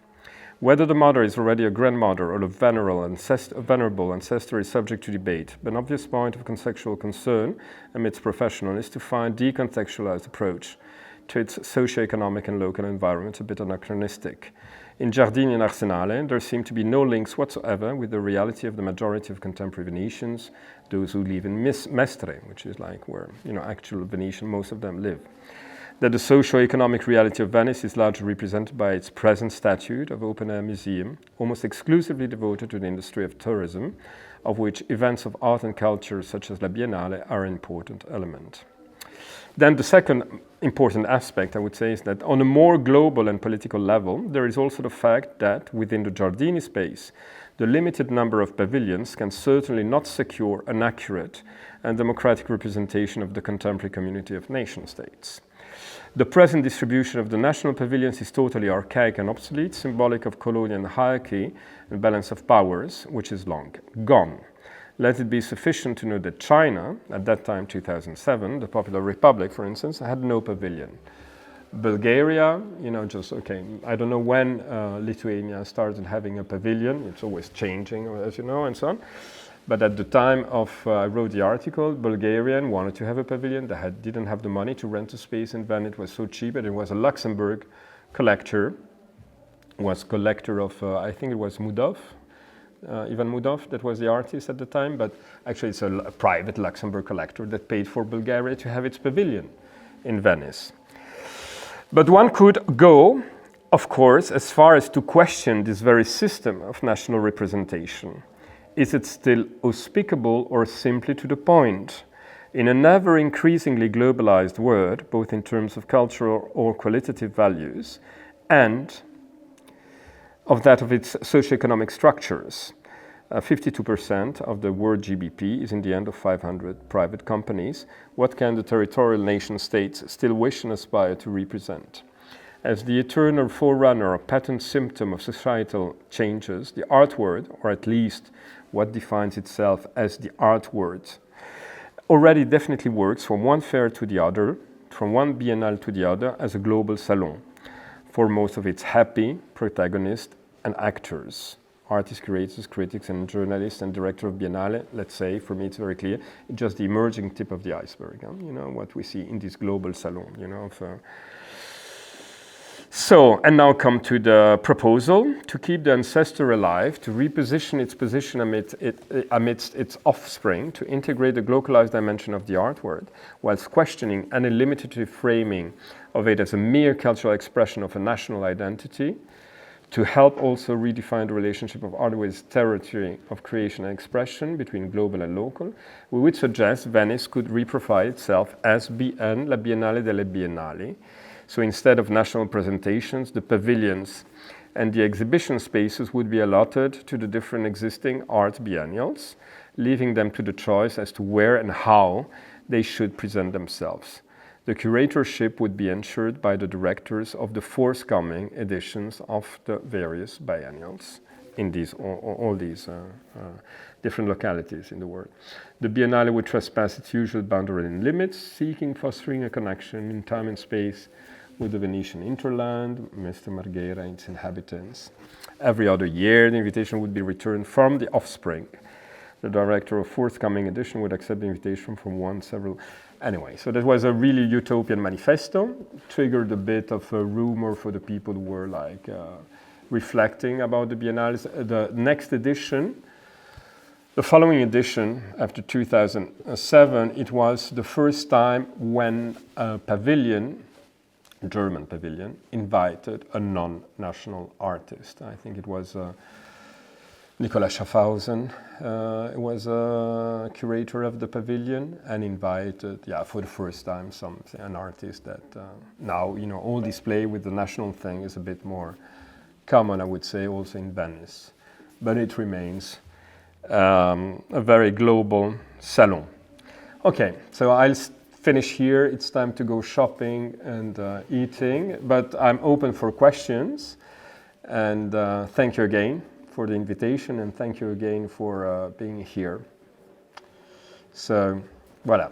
Whether the mother is already a grandmother or a venerable ancestor is subject to debate, but an obvious point of conceptual concern amidst professionals is to find a decontextualized approach to its socio-economic and local environment, a bit anachronistic. In Giardini and Arsenale, there seem to be no links whatsoever with the reality of the majority of contemporary Venetians, those who live in Mestre, which is like where, actual Venetian, most of them live. that the socio-economic reality of Venice is largely represented by its present statute of open-air museum, almost exclusively devoted to the industry of tourism, of which events of art and culture such as La Biennale are an important element. Then the second important aspect, I would say, is that on a more global and political level, there is also the fact that within the Giardini space, the limited number of pavilions can certainly not secure an accurate and democratic representation of the contemporary community of nation-states. The present distribution of the national pavilions is totally archaic and obsolete, symbolic of colonial hierarchy and balance of powers, which is long gone. Let it be sufficient to know that China, at that time 2007, the Popular Republic, for instance, had no pavilion. Bulgaria, I don't know when Lithuania started having a pavilion. It's always changing, as you know, and so on. But at the time of I wrote the article, Bulgarian wanted to have a pavilion. They didn't have the money to rent a space in Venice. It was so cheap, and it was a Luxembourg collector. Was collector of, I think it was Mudov, Ivan Mudov, that was the artist at the time. But actually, it's a private Luxembourg collector that paid for Bulgaria to have its pavilion in Venice. But one could go, of course, as far as to question this very system of national representation. Is it still auspicable or simply to the point? In an ever increasingly globalized world, both in terms of cultural or qualitative values and of that of its socioeconomic structures, 52% of the world GDP is in the end of 500 private companies. What can the territorial nation states still wish and aspire to represent? As the eternal forerunner or patent symptom of societal changes, the art word, or at least what defines itself as the art word, already definitely works from one fair to the other, from one biennale to the other, as a global salon for most of its happy protagonists and actors. Artists, curators, critics, and journalists and director of Biennale, let's say, for me it's very clear, it's just the emerging tip of the iceberg, what we see in this global salon, So, and now come to the proposal to keep the ancestor alive, to reposition its position amidst its offspring, to integrate the localized dimension of the art world, whilst questioning any limitative framing of it as a mere cultural expression of a national identity, to help also redefine the relationship of art with its territory of creation and expression between global and local. We would suggest Venice could reprofile itself as BN, La Biennale delle Biennali. So instead of national presentations, the pavilions and the exhibition spaces would be allotted to the different existing art biennials, leaving them to the choice as to where and how they should present themselves. The curatorship would be ensured by the directors of the forthcoming editions of the various biennials in all these different localities in the world. The Biennale would trespass its usual boundary and limits, seeking fostering a connection in time and space with the Venetian hinterland, Mr. Marghera and its inhabitants. Every other year, the invitation would be returned from the offspring. The director of forthcoming edition would accept the invitation from one, several. Anyway, so that was a really utopian manifesto, triggered a bit of a rumor for the people who were reflecting about the biennales. The next edition, the following edition, after 2007, it was the first time when a pavilion, German pavilion, invited a non-national artist. I think it was Nicolas Schaffhausen was a curator of the pavilion and invited, for the first time, an artist that now, all display with the national thing is a bit more common, I would say, also in Venice. But it remains a very global salon. Okay, so I'll finish here. It's time to go shopping and eating, but I'm open for questions. And thank you again for the invitation, and thank you again for being here. So, voilà.